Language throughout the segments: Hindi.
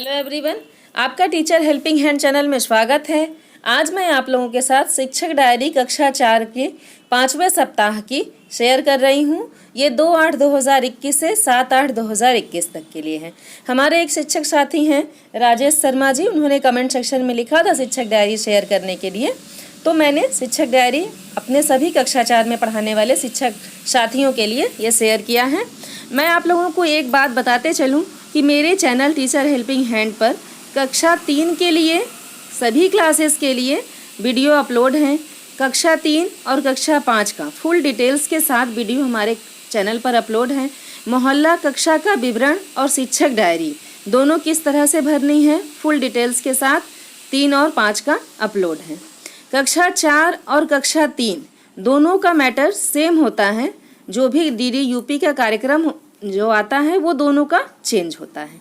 हेलो एवरीवन, आपका टीचर हेल्पिंग हैंड चैनल में स्वागत है। आज मैं आप लोगों के साथ शिक्षक डायरी कक्षा 4 के 5वें सप्ताह की शेयर कर रही हूँ। ये 2/8/2021 से 7/8/2021 तक के लिए है। हमारे एक शिक्षक साथी हैं राजेश शर्मा जी, उन्होंने कमेंट सेक्शन में लिखा था शिक्षक डायरी शेयर करने के लिए, तो मैंने शिक्षक डायरी अपने सभी कक्षा 4 में पढ़ाने वाले शिक्षक साथियों के लिए ये शेयर किया है। मैं आप लोगों को एक बात बताते चलूँ कि मेरे चैनल टीचर हेल्पिंग हैंड पर कक्षा 3 के लिए सभी क्लासेस के लिए वीडियो अपलोड हैं। कक्षा 3 और कक्षा 5 का फुल डिटेल्स के साथ वीडियो हमारे चैनल पर अपलोड है। मोहल्ला कक्षा का विवरण और शिक्षक डायरी दोनों किस तरह से भरनी है फुल डिटेल्स के साथ 3 और 5 का अपलोड है। कक्षा 4 और कक्षा 3 दोनों का मैटर सेम होता है। जो भी DDUP का कार्यक्रम जो आता है वो दोनों का चेंज होता है।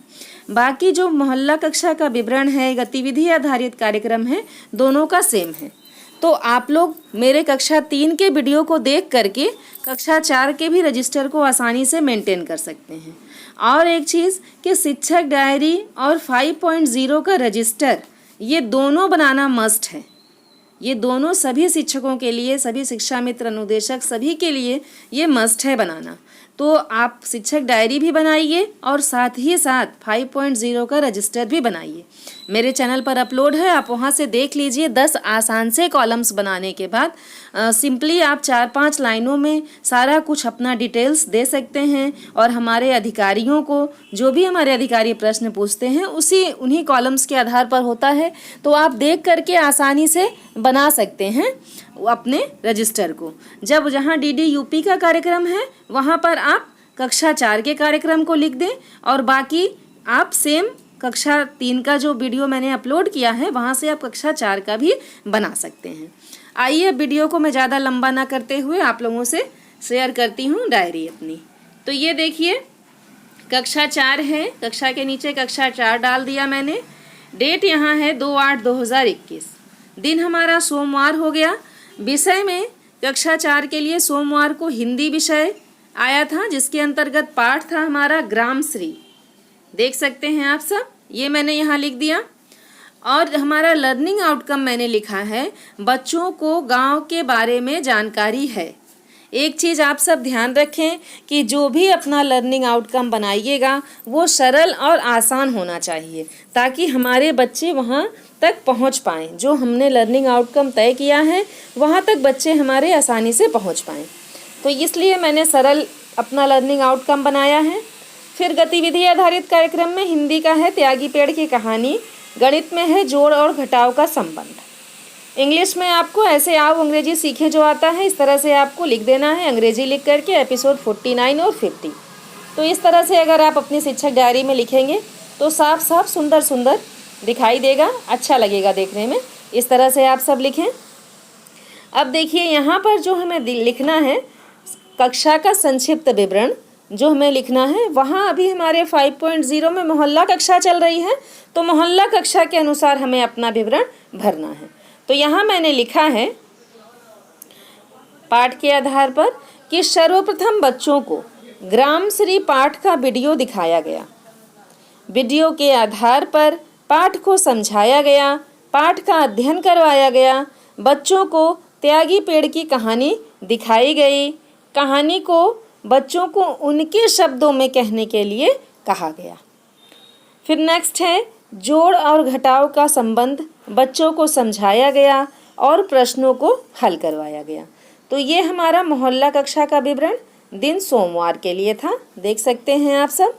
बाकी जो मोहल्ला कक्षा का विवरण है, गतिविधि आधारित कार्यक्रम है, दोनों का सेम है। तो आप लोग मेरे कक्षा 3 के वीडियो को देख करके कक्षा 4 के भी रजिस्टर को आसानी से मेंटेन कर सकते हैं। और एक चीज़ कि शिक्षक डायरी और 5.0 का रजिस्टर ये दोनों बनाना मस्ट है। ये दोनों सभी शिक्षकों के लिए, सभी शिक्षा मित्र अनुदेशक सभी के लिए ये मस्ट है बनाना। तो आप शिक्षक डायरी भी बनाइए और साथ ही साथ 5.0 का रजिस्टर भी बनाइए। मेरे चैनल पर अपलोड है, आप वहाँ से देख लीजिए। 10 आसान से कॉलम्स बनाने के बाद सिंपली आप 4-5 लाइनों में सारा कुछ अपना डिटेल्स दे सकते हैं और हमारे अधिकारियों को, जो भी हमारे अधिकारी प्रश्न पूछते हैं उन्हीं कॉलम्स के आधार पर होता है। तो आप देख करके आसानी से बना सकते हैं अपने रजिस्टर को। जब जहाँ DDUP का कार्यक्रम है वहाँ पर आप कक्षा 4 के कार्यक्रम को लिख दें और बाकी आप सेम कक्षा 3 का जो वीडियो मैंने अपलोड किया है वहाँ से आप कक्षा 4 का भी बना सकते हैं। आइए वीडियो को मैं ज़्यादा लंबा ना करते हुए आप लोगों से शेयर करती हूँ डायरी अपनी। तो ये देखिए कक्षा 4 है, कक्षा के नीचे कक्षा 4 डाल दिया मैंने। डेट यहाँ है 2/8/2021। दिन हमारा सोमवार हो गया। विषय में कक्षा 4 के लिए सोमवार को हिंदी विषय आया था, जिसके अंतर्गत पाठ था हमारा ग्रामश्री। देख सकते हैं आप सब, ये मैंने यहाँ लिख दिया। और हमारा लर्निंग आउटकम मैंने लिखा है बच्चों को गांव के बारे में जानकारी है। एक चीज़ आप सब ध्यान रखें कि जो भी अपना लर्निंग आउटकम बनाइएगा वो सरल और आसान होना चाहिए ताकि हमारे बच्चे वहाँ तक पहुँच पाएँ। जो हमने लर्निंग आउटकम तय किया है वहाँ तक बच्चे हमारे आसानी से पहुँच पाएँ। तो इसलिए मैंने सरल अपना लर्निंग आउटकम बनाया है। फिर गतिविधि आधारित कार्यक्रम में हिंदी का है त्यागी पेड़ की कहानी, गणित में है जोड़ और घटाव का संबंध, इंग्लिश में आपको ऐसे आओ अंग्रेजी सीखे जो आता है इस तरह से आपको लिख देना है। अंग्रेजी लिख करके एपिसोड 49 और 50। तो इस तरह से अगर आप अपनी शिक्षक डायरी में लिखेंगे तो साफ साफ सुंदर सुंदर दिखाई देगा, अच्छा लगेगा देखने में। इस तरह से आप सब लिखें। अब देखिए यहाँ पर जो हमें लिखना है कक्षा का संक्षिप्त विवरण जो हमें लिखना है, वहाँ अभी हमारे 5.0 में मोहल्ला कक्षा चल रही है तो मोहल्ला कक्षा के अनुसार हमें अपना विवरण भरना है। तो यहाँ मैंने लिखा है पाठ के आधार पर कि सर्वप्रथम बच्चों को ग्रामश्री पाठ का वीडियो दिखाया गया। वीडियो के आधार पर पाठ को समझाया गया, पाठ का अध्ययन करवाया गया, बच्चों को त्यागी पेड़ की कहानी दिखाई गई। कहानी को बच्चों को उनके शब्दों में कहने के लिए कहा गया। फिर नेक्स्ट है जोड़ और घटाव का संबंध बच्चों को समझाया गया और प्रश्नों को हल करवाया गया। तो ये हमारा मोहल्ला कक्षा का विवरण दिन सोमवार के लिए था, देख सकते हैं आप सब।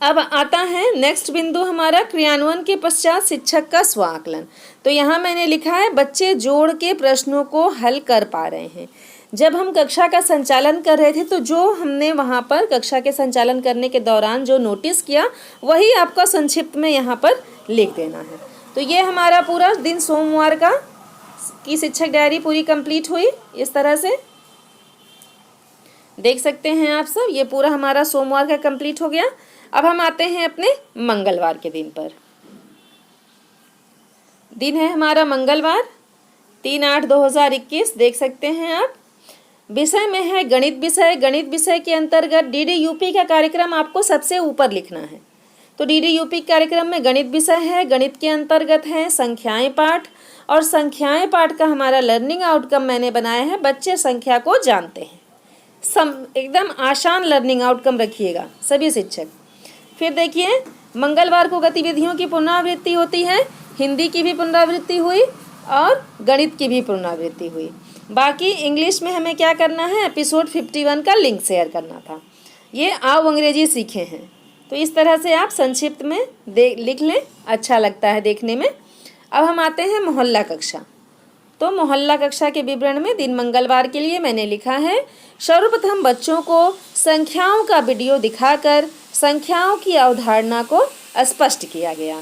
अब आता है नेक्स्ट बिंदु हमारा क्रियान्वयन के पश्चात शिक्षक का स्व आकलन। तो यहाँ मैंने लिखा है बच्चे जोड़ के प्रश्नों को हल कर पा रहे हैं। जब हम कक्षा का संचालन कर रहे थे तो जो हमने वहाँ पर कक्षा के संचालन करने के दौरान जो नोटिस किया वही आपका संक्षिप्त में यहाँ पर लिख देना है। तो ये हमारा पूरा दिन सोमवार का की शिक्षक डायरी पूरी कंप्लीट हुई। इस तरह से देख सकते हैं आप सब, ये पूरा हमारा सोमवार का कंप्लीट हो गया। अब हम आते हैं अपने मंगलवार के दिन पर। दिन है हमारा मंगलवार 3/8/2021, देख सकते हैं आप। विषय में है गणित विषय। गणित विषय के अंतर्गत DDUP का कार्यक्रम आपको सबसे ऊपर लिखना है। तो डीडी यूपी कार्यक्रम में गणित विषय है, गणित के अंतर्गत है संख्याएं पाठ, और संख्याएं पाठ का हमारा लर्निंग आउटकम मैंने बनाया है बच्चे संख्या को जानते हैं। एकदम आसान लर्निंग आउटकम रखिएगा सभी शिक्षक। फिर देखिए मंगलवार को गतिविधियों की पुनरावृत्ति होती है, हिंदी की भी पुनरावृत्ति हुई और गणित की भी पुनरावृत्ति हुई। बाकी इंग्लिश में हमें क्या करना है, एपिसोड 51 का लिंक शेयर करना था। ये आओ अंग्रेजी सीखे हैं, तो इस तरह से आप संक्षिप्त में लिख लें, अच्छा लगता है देखने में। अब हम आते हैं मोहल्ला कक्षा। तो मोहल्ला कक्षा के विवरण में दिन मंगलवार के लिए मैंने लिखा है, सर्वप्रथम बच्चों को संख्याओं का वीडियो दिखाकर संख्याओं की अवधारणा को स्पष्ट किया गया।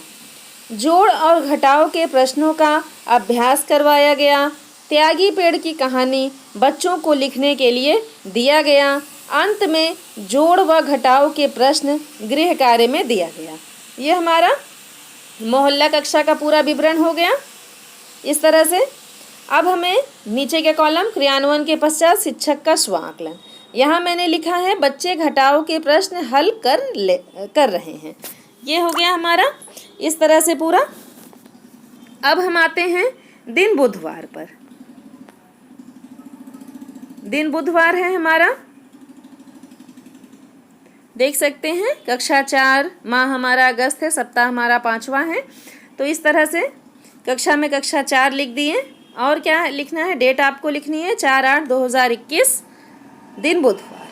जोड़ और घटाव के प्रश्नों का अभ्यास करवाया गया। त्यागी पेड़ की कहानी बच्चों को लिखने के लिए दिया गया। अंत में जोड़ व घटाव के प्रश्न गृह कार्य में दिया गया। ये हमारा मोहल्ला कक्षा का पूरा विवरण हो गया इस तरह से। अब हमें नीचे के कॉलम क्रियान्वयन के पश्चात शिक्षक का स्व आकलन, यहाँ मैंने लिखा है बच्चे घटाव के प्रश्न हल कर रहे हैं। ये हो गया हमारा इस तरह से पूरा। अब हम आते हैं दिन बुधवार पर। दिन बुधवार है हमारा, देख सकते हैं कक्षा 4, माह हमारा अगस्त है, सप्ताह हमारा 5वां है। तो इस तरह से कक्षा में कक्षा 4 लिख दिए। और क्या लिखना है, डेट आपको लिखनी है 4/8/2021 दिन बुधवार।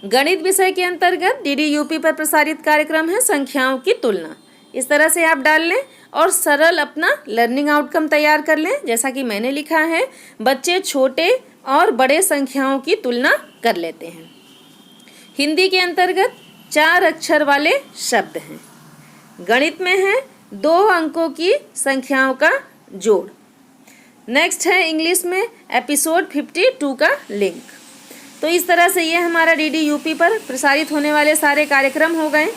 गणित विषय के अंतर्गत डीडी यूपी पर प्रसारित कार्यक्रम है संख्याओं की तुलना। इस तरह से आप डाल लें और सरल अपना लर्निंग आउटकम तैयार कर लें। जैसा कि मैंने लिखा है, बच्चे छोटे और बड़े संख्याओं की तुलना कर लेते हैं। हिंदी के अंतर्गत 4 अक्षर वाले शब्द हैं। गणित में है 2 अंकों की संख्याओं का जोड़। नेक्स्ट है इंग्लिश में एपिसोड 52 का लिंक। तो इस तरह से ये हमारा डीडी यूपी पर प्रसारित होने वाले सारे कार्यक्रम हो गए।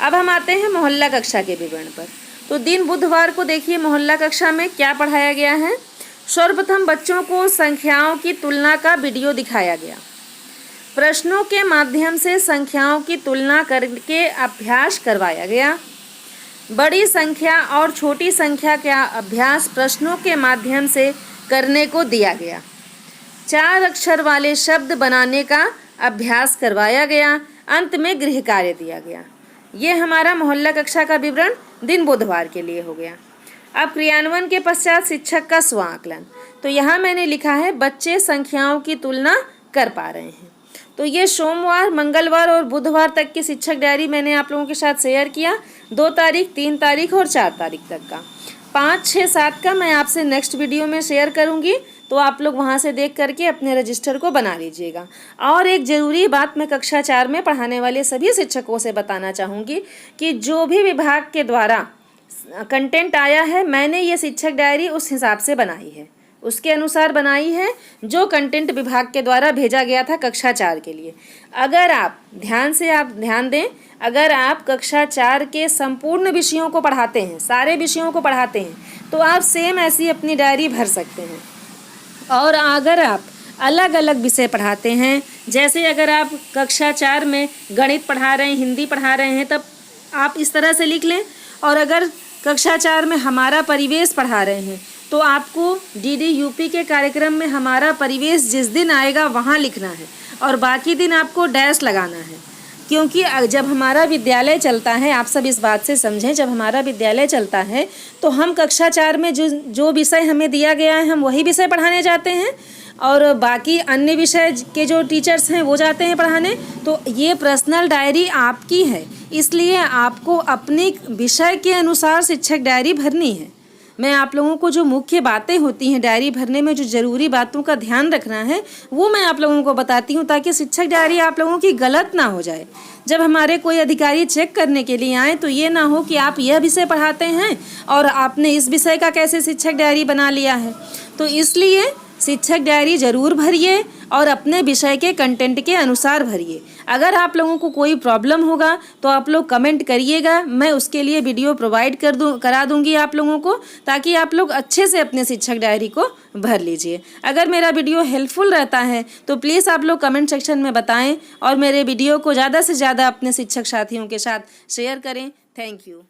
अब हम आते हैं मोहल्ला कक्षा के विवरण पर। तो दिन बुधवार को देखिए मोहल्ला कक्षा में क्या पढ़ाया गया है। सर्वप्रथम बच्चों को संख्याओं की तुलना का वीडियो दिखाया गया। प्रश्नों के माध्यम से संख्याओं की तुलना करके अभ्यास करवाया गया। बड़ी संख्या और छोटी संख्या का अभ्यास प्रश्नों के माध्यम से करने को दिया गया। 4 अक्षर वाले शब्द बनाने का अभ्यास करवाया गया। अंत में गृह कार्य दिया गया। ये हमारा मोहल्ला कक्षा का विवरण दिन बुधवार के लिए हो गया। अब क्रियान्वयन के पश्चात शिक्षक का स्व आकलन। तो यहाँ मैंने लिखा है बच्चे संख्याओं की तुलना कर पा रहे हैं। तो ये सोमवार, मंगलवार और बुधवार तक की शिक्षक डायरी मैंने आप लोगों के साथ शेयर किया। 2 तारीख, 3 तारीख और 4 तारीख तक का। 5, 6, 7 का मैं आपसे नेक्स्ट वीडियो में शेयर करूंगी, तो आप लोग वहां से देख करके अपने रजिस्टर को बना लीजिएगा। और एक ज़रूरी बात मैं कक्षा 4 में पढ़ाने वाले सभी शिक्षकों से बताना चाहूँगी कि जो भी विभाग के द्वारा कंटेंट आया है, मैंने ये शिक्षक डायरी उस हिसाब से बनाई है, उसके अनुसार बनाई है जो कंटेंट विभाग के द्वारा भेजा गया था कक्षा 4 के लिए। अगर आप ध्यान दें, अगर आप कक्षा 4 के संपूर्ण विषयों को पढ़ाते हैं, सारे विषयों को पढ़ाते हैं, तो आप सेम ऐसी अपनी डायरी भर सकते हैं। और अगर आप अलग अलग विषय पढ़ाते हैं, जैसे अगर आप कक्षा 4 में गणित पढ़ा रहे हैं, हिंदी पढ़ा रहे हैं, तब आप इस तरह से लिख लें। और अगर कक्षा 4 में हमारा परिवेश पढ़ा रहे हैं, तो आपको डीडी यूपी के कार्यक्रम में हमारा परिवेश जिस दिन आएगा वहाँ लिखना है और बाकी दिन आपको डैश लगाना है। क्योंकि जब हमारा विद्यालय चलता है, आप सब इस बात से समझें, जब हमारा विद्यालय चलता है तो हम कक्षा 4 में जो विषय हमें दिया गया है हम वही विषय पढ़ाने जाते हैं और बाकी अन्य विषय के जो टीचर्स हैं वो जाते हैं पढ़ाने। तो ये पर्सनल डायरी आपकी है, इसलिए आपको अपने विषय के अनुसार शिक्षक डायरी भरनी है। मैं आप लोगों को जो मुख्य बातें होती हैं डायरी भरने में, जो ज़रूरी बातों का ध्यान रखना है, वो मैं आप लोगों को बताती हूँ ताकि शिक्षक डायरी आप लोगों की गलत ना हो जाए। जब हमारे कोई अधिकारी चेक करने के लिए आए तो ये ना हो कि आप यह विषय पढ़ाते हैं और आपने इस विषय का कैसे शिक्षक डायरी बना लिया है। तो इसलिए शिक्षक डायरी ज़रूर भरिए और अपने विषय के कंटेंट के अनुसार भरिए। अगर आप लोगों को कोई प्रॉब्लम होगा तो आप लोग कमेंट करिएगा, मैं उसके लिए वीडियो प्रोवाइड करा दूंगी आप लोगों को, ताकि आप लोग अच्छे से अपने शिक्षक डायरी को भर लीजिए। अगर मेरा वीडियो हेल्पफुल रहता है तो प्लीज़ आप लोग कमेंट सेक्शन में बताएं और मेरे वीडियो को ज़्यादा से ज़्यादा अपने शिक्षक साथियों के साथ शेयर करें। Thank you.